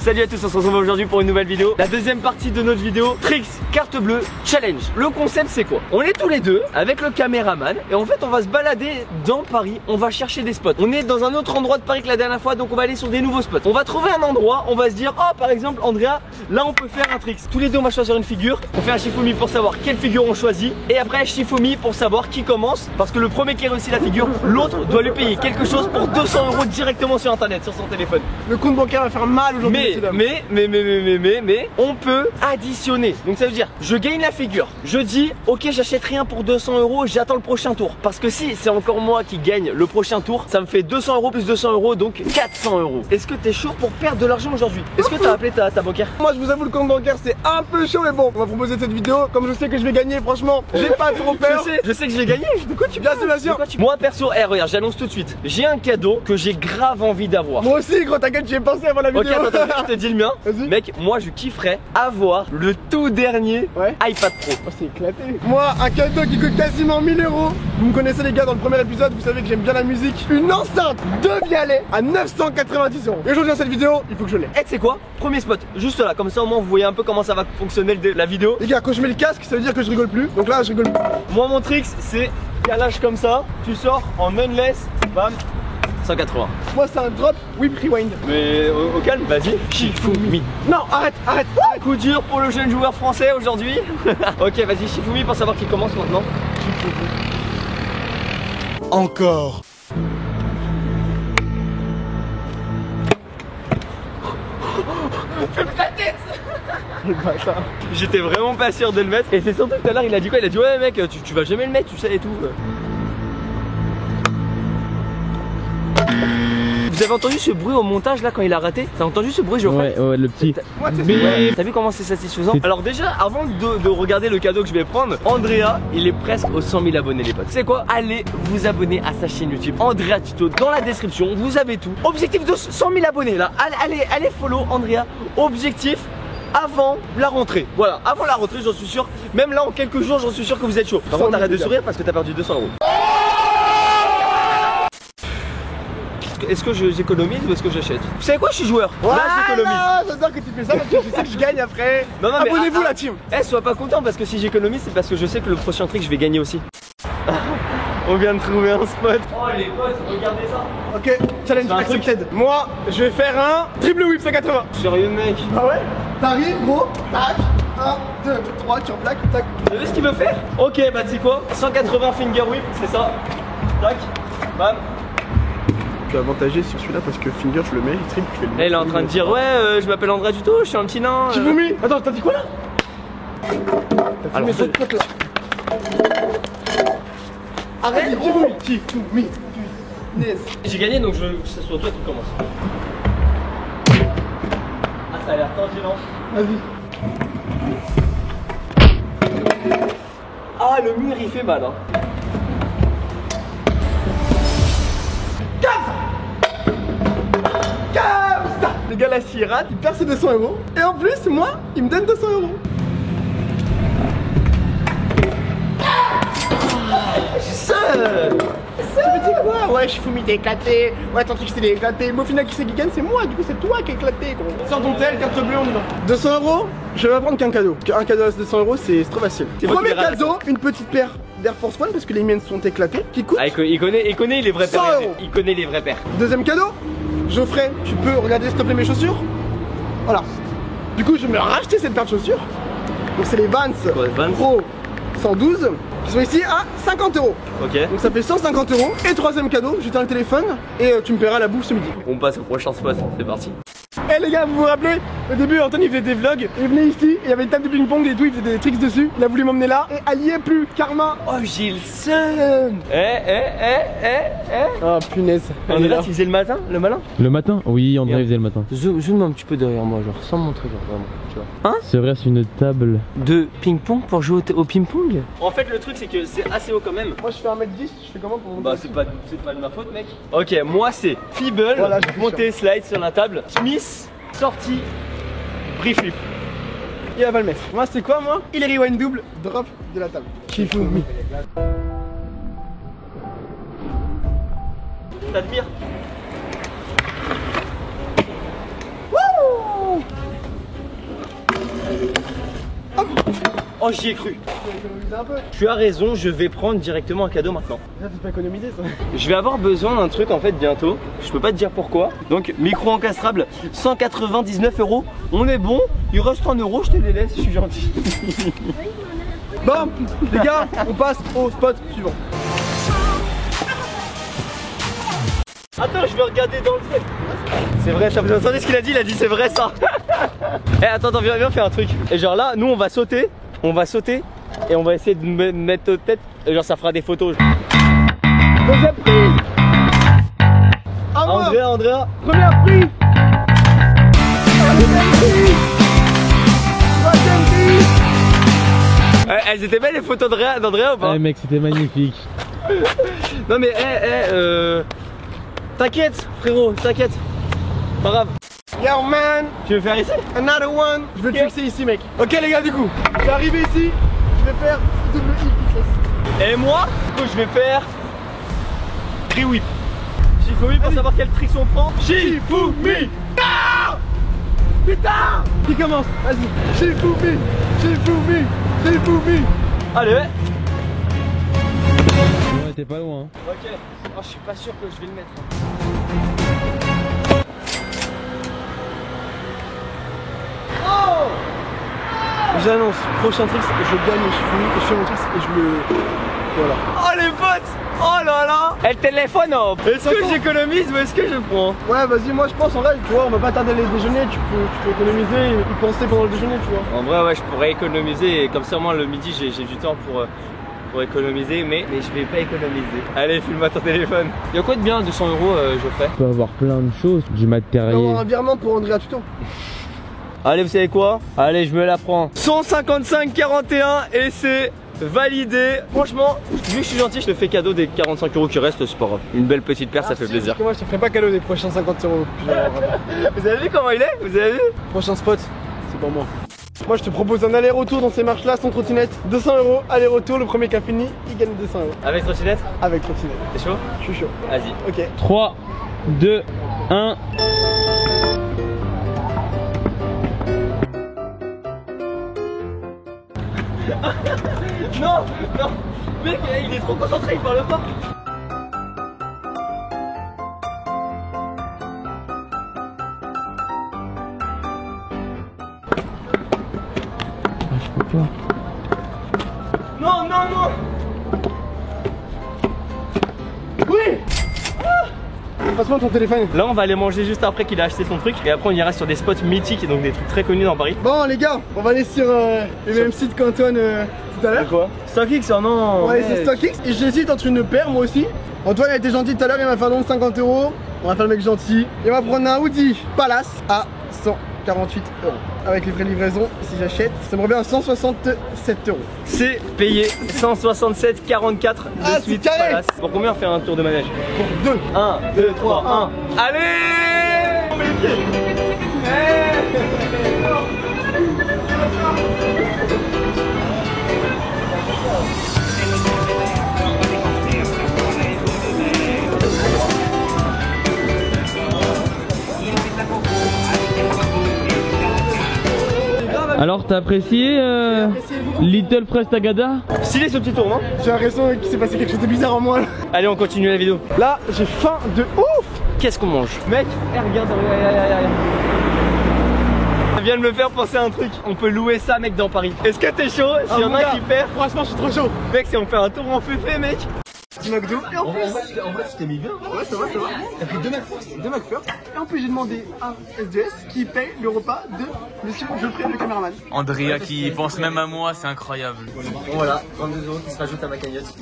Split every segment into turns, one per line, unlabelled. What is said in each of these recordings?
Salut à tous, on se retrouve aujourd'hui pour une nouvelle vidéo. La deuxième partie de notre vidéo Tricks carte bleue challenge. Le concept c'est quoi? On est tous les deux avec le caméraman et en fait on va se balader dans Paris. On va chercher des spots. On est dans un autre endroit de Paris que la dernière fois, donc on va aller sur des nouveaux spots. On va trouver un endroit, on va se dire oh par exemple Andrea, là on peut faire un tricks. Tous les deux on va choisir une figure. On fait un Shifumi pour savoir quelle figure on choisit et après Shifumi pour savoir qui commence, parce que le premier qui réussit la figure, l'autre doit lui payer quelque chose pour 200 € directement sur internet, sur son téléphone.
Le compte bancaire va faire mal aujourd'hui.
Mais on peut additionner. Donc ça veut dire je gagne la figure, je dis ok j'achète rien pour 200 €, j'attends le prochain tour. Parce que si c'est encore moi qui gagne le prochain tour, ça me fait 200 € plus 200 €, donc 400 €. Est-ce que t'es chaud pour perdre de l'argent aujourd'hui? Est-ce que t'as appelé ta bancaire?
Moi je vous avoue, le compte bancaire c'est un peu chaud, mais bon, on va proposer cette vidéo. Comme je sais que je vais gagner, franchement, j'ai pas trop peur.
Je sais que je vais gagner. De quoi tu parles?
Bien sûr.
Moi perso, regarde, j'annonce tout de suite. J'ai un cadeau que j'ai grave envie d'avoir.
Moi aussi, gros, t'inquiète, j'y ai pensé avant la vidéo.
Ok, attends, je te dis le mien. Mec, moi je kifferais avoir le tout dernier iPad Pro.
Oh, c'est éclaté. Moi, un cadeau qui coûte quasiment 1000 €. Vous me connaissez les gars, dans le premier épisode, vous savez que j'aime bien la musique. Une enceinte de Vialet à 990 €. Et aujourd'hui dans cette vidéo, il faut que je l'ai.
Eh, tu sais quoi? Premier spot, juste là, comme ça au moins vous voyez un peu comment ça va fonctionner la vidéo.
Les gars, quand je mets le casque, ça veut dire que je rigole plus. Donc là, je rigole plus.
Moi mon trick c'est calage comme ça, tu sors en unless, bam, 180.
Moi c'est un drop whip rewind.
Mais au calme, vas-y. Shifumi.
Non, arrête.
Coup dur pour le jeune joueur français aujourd'hui. Ok, vas-y Shifumi pour savoir qui commence maintenant.
Encore.
Fais ta tête. J'étais vraiment pas sûr de le mettre. Et c'est surtout tout à l'heure il a dit quoi? Il a dit ouais mec tu vas jamais le mettre, tu sais et tout. Vous avez entendu ce bruit au montage là quand il a raté? T'as entendu ce bruit Geoffrey?
Ouais, le petit.
T'as vu comment c'est satisfaisant? Alors déjà avant de regarder le cadeau que je vais prendre, Andrea il est presque aux 100 000 abonnés les potes. C'est quoi? Allez vous abonner à sa chaîne YouTube Andrea Tuto, dans la description vous avez tout. Objectif de 100 000 abonnés là. Allez follow Andrea. Objectif avant la rentrée. Voilà, avant la rentrée j'en suis sûr. Même là en quelques jours j'en suis sûr que vous êtes chaud. Par contre arrête de sourire parce que t'as perdu 200 €. Est-ce que j'économise ou est-ce que j'achète? Vous savez quoi, je suis joueur. Là j'économise.
J'adore que tu fais ça parce que je sais que je gagne après.
Non, mais
abonnez-vous la team.
Eh, sois pas content parce que si j'économise c'est parce que je sais que le prochain trick je vais gagner aussi. On vient de trouver un spot. Oh les potes, regardez ça.
Ok, challenge accepted. Moi, je vais faire un triple whip 180.
Sérieux mec?
Ah ouais? T'arrives gros, tac, 1, 2, 3, tu en plaques, tac.
Vous savez ce qu'il veut faire? Ok, bah tu sais quoi? 180 finger whip, c'est ça. Tac, bam.
Je suis avantagé sur celui-là parce que finger je le mets, il triple, je fais le.
Et il est en train de dire ouais, je m'appelle Andrea Tuto, je suis un petit nain.
Shifumi. Attends, t'as dit quoi là? T'as filmé cette pote là. Arrête, Shifumi.
J'ai gagné donc je veux que ce soit toi qui commence. Ah ça a l'air tendu non?
Vas-y.
Ah le mur il fait mal hein.
Les gars là s'il rate, il perd ses 200 €. Et en plus moi, il me donne 200 €. Tu me dis quoi? Ouais, Shifumi t'es éclaté. Ouais, ton truc c'est éclaté. Mais au final, qui c'est qui gagne? C'est moi. Du coup, c'est toi qui est éclaté. Sors ton tel, carte bleue, on y va. 200 €, je vais prendre qu'un cadeau. Un cadeau à 200 €, c'est trop facile. Premier cadeau, une petite paire d'Air Force One parce que les miennes sont éclatées. Qui coûte?
Ah, il connaît les vrais
100
paires.
€.
Il connaît les vrais paires.
Deuxième cadeau, Geoffrey, tu peux regarder s'il te plaît mes chaussures? Voilà. Du coup, je vais me racheter cette paire de chaussures. Donc, c'est les Vans Pro 112 qui sont ici à 50 €.
Ok.
Donc ça fait 150 €. Et troisième cadeau, j'ai un téléphone et tu me paieras la bouffe ce midi.
On passe au prochain spot, c'est parti.
Eh les gars, vous vous rappelez? Au début, Anthony il faisait des vlogs. Il venait ici, et il y avait une table de ping-pong et tout, il faisait des tricks dessus. Il a voulu m'emmener là et elle y est plus. Karma.
Oh, j'ai le seum.
Oh punaise.
On est là, tu faisais le matin, le malin?
Le matin? Oui, André faisait le matin.
Zoom un petit peu derrière moi, genre, sans montrer, genre, vraiment, tu vois. Hein?
C'est vrai, c'est une table.
De ping-pong pour jouer au ping-pong? En fait, le truc, c'est que c'est assez haut quand même.
Moi, je fais 1m10, je fais comment pour monter?
Bah, c'est pas de ma faute, mec. Ok, moi, c'est Feeble,
voilà,
monter, slide sur la table. Smith, sortie, brief flip.
Il va le mettre. Moi, c'est quoi, moi? Il est rewind double, drop de la table. Shifumi.
T'admires?
Wouh!
Oh, j'y ai cru.
Un peu.
Tu as raison, je vais prendre directement un cadeau maintenant.
Ça, faut pas économiser ça.
Je vais avoir besoin d'un truc en fait bientôt. Je peux pas te dire pourquoi. Donc, micro encastrable, 199 €. On est bon. Il reste 1 €, je te les laisse, je suis gentil.
Bon, les gars, on passe au spot suivant.
Attends, je vais regarder dans le ciel. C'est vrai ça, vous entendez ce qu'il a dit? Il a dit c'est vrai ça. Eh attends, viens faire un truc. Et genre là, nous on va sauter et on va essayer de mettre notre tête. Et genre ça fera des photos.
Deuxième prix.
Andrea.
Premier prix. Deuxième prix. Troisième prix.
Elles étaient belles les photos d'Andrea ou pas?
Eh mec, c'était magnifique.
Non mais t'inquiète frérot, t'inquiète. Pas grave.
Yo man,
Tu veux faire ici?
another one. Je vais le fixer ici mec. Ok les gars du coup, je vais arriver ici, je vais faire double hip flex.
Et moi, du coup, je vais faire free whip. Shifumi pour savoir quel trick on prend.
Shifumi. Ah putain. Qui commence? Vas-y. Shifumi.
Allez.
Ouais, t'es pas loin.
Ok. Oh, je suis pas sûr que je vais le mettre. Oh!
J'annonce, prochain trick, je gagne le Shifumi, je fais mon trick et je le... Voilà.
Oh les potes! Oh là là! Et le téléphone, oh. Est-ce que j'économise ou est-ce que je prends?
Ouais vas-y, moi je pense en vrai, tu vois, on va pas tarder les déjeuners, tu peux économiser et y penser pendant le déjeuner, tu vois.
En vrai, ouais, je pourrais économiser et comme ça, moi, le midi, j'ai du temps pour économiser, mais je vais pas économiser. Allez, filme-moi ton téléphone. Il y a quoi de bien 200 €, Geoffrey?
Tu peux avoir plein de choses, du
On va
matériel.
avoir un virement pour Andrea Tuto.
Allez, vous savez quoi? Allez, je me la prends. 155,41 et c'est validé. Franchement, vu que je suis gentil, je te fais cadeau des 45 € qui restent, c'est pas grave. Une belle petite paire, ça fait plaisir.
Parce que moi je te ferai pas cadeau des prochains 50 €.
Vous avez vu comment il est? Vous avez vu?
Prochain spot, c'est pour moi. Moi je te propose un aller-retour dans ces marches là sans trottinette. 200 €, aller-retour, le premier qui a fini, il gagne 200 €.
Avec trottinette?
Avec trottinette.
T'es chaud?
Je suis chaud.
Vas-y.
Ok.
3, 2, 1.
Non, non, mec, il est trop concentré, il parle pas.
Je peux pas.
Non. Oui.
Passe-moi ton téléphone.
Là, on va aller manger juste après qu'il a acheté son truc. Et après, on ira sur des spots mythiques et donc des trucs très connus dans Paris.
Bon les gars, on va aller sur le même site qu'Antoine tout à l'heure.
Quoi? StockX, oh non.
On va aller sur StockX et j'hésite entre une paire moi aussi. Antoine a été gentil tout à l'heure, il m'a fait un don de 50 €. On va faire le mec gentil. Et on va prendre un Audi Palace à 148 €. Avec les frais de livraison, si j'achète, ça me revient à 167 €.
C'est payé 167,44 de
Ah,
suite.
c'est carré.
Palace. Pour combien on fait un tour de manège?
Pour 2.
1, 2, 3, 1. Allez! On met les pieds.
Alors, t'as apprécié Little Prestagada?
Stylé ce petit tour, non?
J'ai l'impression qu'il s'est passé quelque chose de bizarre en moi là.
Allez, on continue la vidéo.
Là, j'ai faim de ouf.
Qu'est-ce qu'on mange? Mec, regarde. Ça vient de me faire penser à un truc. On peut louer ça, mec, dans Paris. Est-ce que t'es chaud? S'il y en a qui perd,
franchement, je suis trop chaud.
mec, si on fait un tour en féfé, mec.
Petit McDo. Et en plus,
En vrai, tu t'es mis bien.
ouais, ça va. T'as pris 2 McFirst. Et en plus, j'ai demandé à SDS qui paye le repas de monsieur Geoffrey, le caméraman.
Andrea qui pense même à moi, c'est incroyable.
Voilà, 22 € qui se rajoutent à ma cagnotte.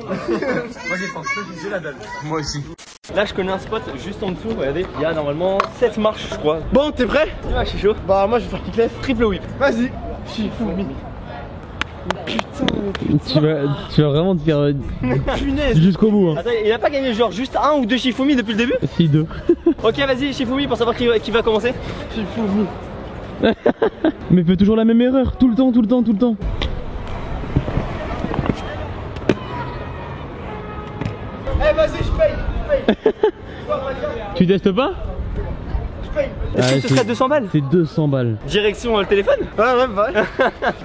Moi j'ai faim, j'ai la dalle.
Moi aussi.
Là je connais un spot juste en dessous, regardez, il y a normalement 7 marches je crois.
Bon, t'es prêt?
Ouais, je suis chaud.
Bah, moi, je vais faire kick-less.
Triple whip.
Vas-y. Shifumi. Putain,
Tu vas vraiment te faire
punaise.
jusqu'au bout. Hein.
Attends, il a pas gagné genre juste 1 ou 2 Shifumi depuis le début?
Si, 2.
Ok, vas-y Shifumi pour savoir qui va commencer.
Shifumi.
Mais fais toujours la même erreur, tout le temps.
Eh, vas-y, je paye.
Tu testes pas?
je paye.
Est-ce que ce serait 200 balles?
C'est 200 balles.
Direction le téléphone?
Ouais, ouais.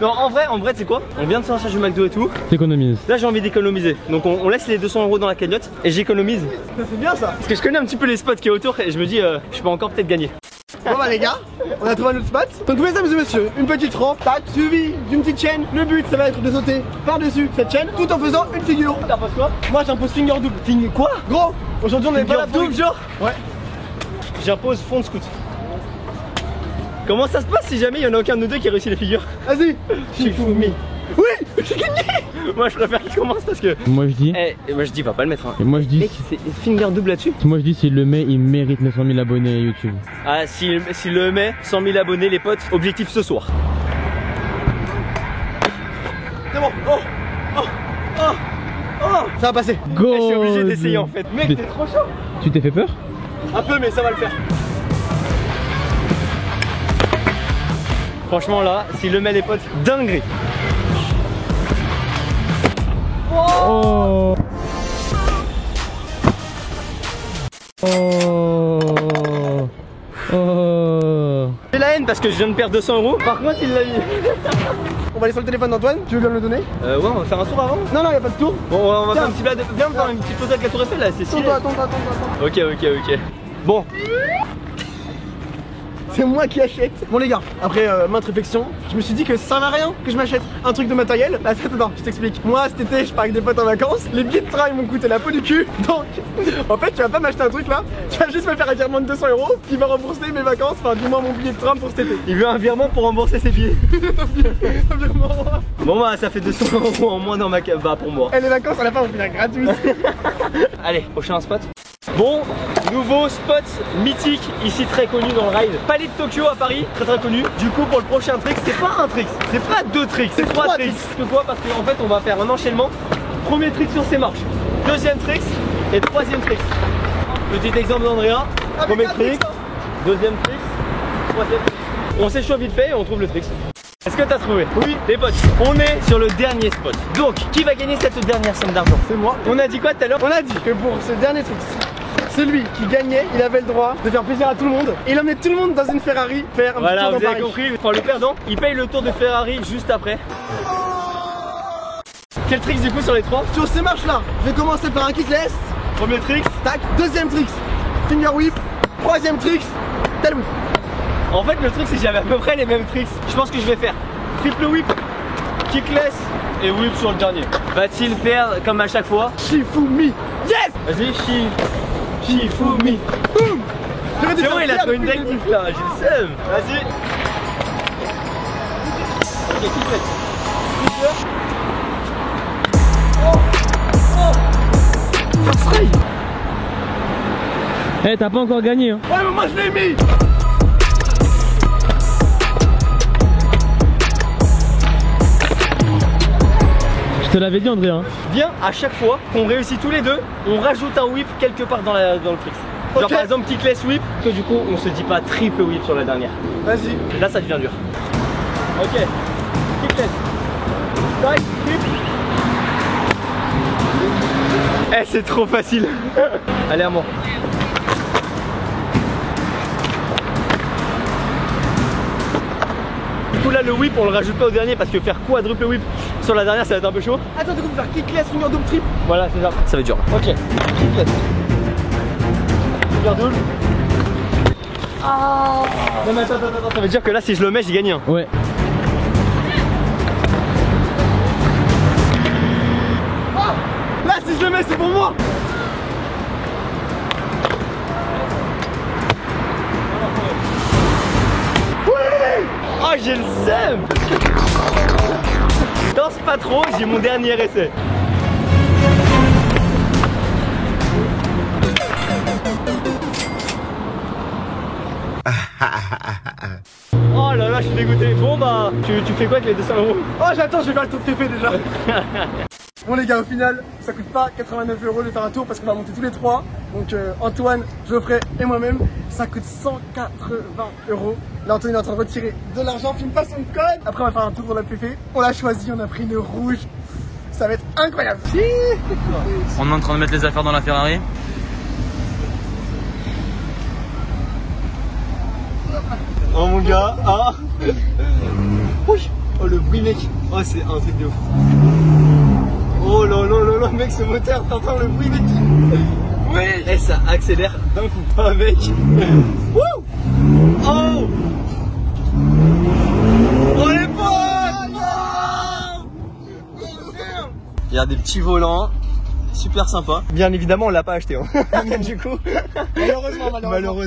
Non, en vrai, c'est quoi? On vient de sortir du McDo et tout.
T'économises.
Là, j'ai envie d'économiser. Donc, on laisse les 200 € dans la cagnotte et j'économise.
C'est bien ça.
Parce que je connais un petit peu les spots qui est autour et je me dis, je peux encore peut-être gagner.
Bon bah les gars, on a trouvé un autre spot. Donc mesdames et messieurs, une petite rampe, tac, suivi d'une petite chaîne. Le but ça va être de sauter par-dessus cette chaîne tout en faisant une figure. T'imposes quoi? Moi j'impose finger double.
Finger quoi?
Gros, aujourd'hui on est pas là pour
double genre?
Ouais.
J'impose fond de scout. Comment ça se passe si jamais il y en a aucun de nous deux qui réussit les figures?
Vas-y. Shifumi. Oui, j'ai gagné.
Moi je préfère qu'il commence parce que...
Moi je dis.
moi je dis va pas le mettre hein.
Et moi je dis.
Mec c'est finger double là-dessus.
Moi je dis s'il le met, il mérite 900 000 abonnés à YouTube.
Ah s'il le met, 100 000 abonnés les potes, objectif ce soir.
C'est bon. Oh. Ça va passer.
Go.
Je suis obligé d'essayer en fait.
Mec, t'es trop chaud.
Tu t'es fait peur?
Un peu mais ça va le faire.
Franchement là, s'il le met les potes, dinguerie.
Oh. Oh. Oh.
J'ai la haine parce que je viens de perdre 200 €. Par contre il l'a eu.
On va aller sur le téléphone d'Antoine, tu veux bien me le donner?
Ouais on va faire un tour avant.
Non, y'a pas de tour.
Bon on va faire un petit blad. Viens me faire une petite photo avec la tour Eiffel là, c'est stylé.
Attends.
Ok. Bon.
C'est moi qui achète. Bon les gars, après maintes réflexions, je me suis dit que ça servait à rien que je m'achète un truc de matériel. Là, attends, je t'explique. Moi cet été, je pars avec des potes en vacances. Les billets de train ils m'ont coûté la peau du cul. Donc, en fait, tu vas pas m'acheter un truc là. Tu vas juste me faire un virement de 200 € qui va rembourser mes vacances. Enfin, du moins mon billet de train pour cet été.
Il veut un virement pour rembourser ses billets.
Un virement.
Bon bah ça fait 200 € en moins dans ma cave. Bah pour moi.
Et les vacances à la fin vont finir gratuites.
Allez, prochain spot. Bon, nouveau spot mythique, ici très connu dans le ride. Palais de Tokyo à Paris, très connu. Du coup pour le prochain trick, c'est pas un trick, c'est pas deux tricks, c'est trois tricks. Pourquoi? Parce qu'en fait on va faire un enchaînement. Premier trick sur ces marches, deuxième trick et troisième trick. Petit exemple d'Andrea, premier trick, deuxième trick, troisième trick. On s'échauffe vite fait et on trouve le trick. Est-ce que t'as trouvé? Oui. Les potes, on est sur le dernier spot. Donc, qui va gagner cette dernière somme d'argent?
C'est moi.
On a dit quoi tout à l'heure?
On a dit que pour ce dernier truc, celui qui gagnait, il avait le droit de faire plaisir à tout le monde. Et il emmenait tout le monde dans une Ferrari faire un petit tour dans
vous avez
Paris.
compris, enfin, le perdant, il paye le tour de Ferrari juste après. Quel trick du coup sur les trois?
Sur ces marches là, je vais commencer par un kickless.
Premier trick.
Tac, deuxième trick, finger whip. Troisième trick, tail whip.
En fait le truc c'est que j'avais à peu près les mêmes tricks. Je pense que je vais faire triple whip, kickless et whip sur le dernier. Va-t-il perdre comme à chaque fois?
Shifumi. Yes.
Vas-y, Shifumi.
Boum.
C'est bon, il a trouvé une technique là, j'ai le seum. Vas-y. Ok, kickless.
Eh, t'as pas encore gagné hein.
Ouais, mais moi je l'ai mis.
Je te l'avais dit André hein.
Viens, à chaque fois qu'on réussit tous les deux, on rajoute un whip quelque part dans le trick. Genre
Okay.
par exemple kickless whip, que du coup on se dit pas triple whip sur la dernière.
Vas-y.
Là ça devient dur. Ok, kickless. Tac, whip. Eh c'est trop facile. Allez à moi. Du coup là le whip on le rajoute pas au dernier parce que faire quadruple whip sur la dernière ça va être un peu chaud.
Attends, du coup, faire kickless, finger double trip.
Voilà c'est ça. Ça va être dur. Ok, kickless. Finger double. Ah. Non mais attends, ça veut dire que là si je le mets j'ai gagné un.
Ouais.
Là, si je le mets, c'est pour moi.
Oh j'ai le seum. Danse pas trop, j'ai mon dernier essai. Oh là là, je suis dégoûté. Bon bah, tu fais quoi avec les 200 €?
Oh, j'attends, je vais faire le tour de Féfé déjà. Bon les gars, au final, ça coûte pas 89 € de faire un tour parce qu'on va monter tous les trois. Donc Antoine, Geoffrey et moi-même, ça coûte 180 €. Là Antoine est en train de retirer de l'argent, filme pas son code. Après on va faire un tour dans la Féfé. On l'a choisi, on a pris une rouge. Ça va être incroyable.
On est en train de mettre les affaires dans la Ferrari.
Oh mon gars, ah. Oui. Oh le bruit mec. Oh c'est un truc de ouf. Oh là là là là mec, ce moteur, t'entends le bruit mec. Oui. Et ça accélère d'un coup pas mec. Wouh. Oh. Oh les potes. Il y a des petits volants. Super sympa. Bien évidemment on l'a pas acheté hein. Du coup. Malheureusement.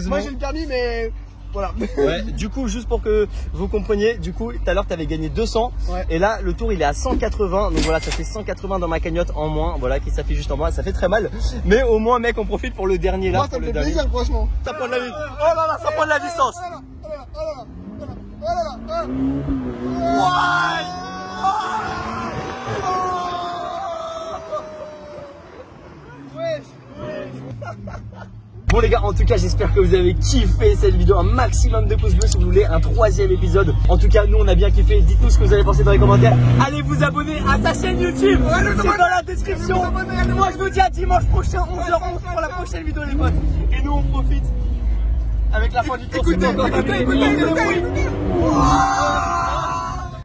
Moi j'ai le permis mais voilà. Ouais, du coup juste pour que vous compreniez, du coup tout à l'heure tu avais gagné 200 ouais. Et là le tour il est à 180. Donc voilà, ça fait 180 dans ma cagnotte en moins. Voilà, qui s'affiche juste en bas, ça fait très mal. Mais au moins mec on profite pour le dernier là. Moi ça me fait plaisir franchement.
Ça prend de la vie. Oh là là, ça prend de la distance. Bon les gars, en tout cas j'espère que vous avez kiffé cette vidéo, un maximum de pouces bleus si vous voulez un 3e épisode. En tout cas nous on a bien kiffé, dites-nous ce que vous avez pensé dans les commentaires. Allez vous abonner à sa chaîne YouTube, c'est dans la description. Moi je vous dis à dimanche prochain 11h11 pour la prochaine vidéo les potes. Et nous on profite avec la fin du tour. Écoutez.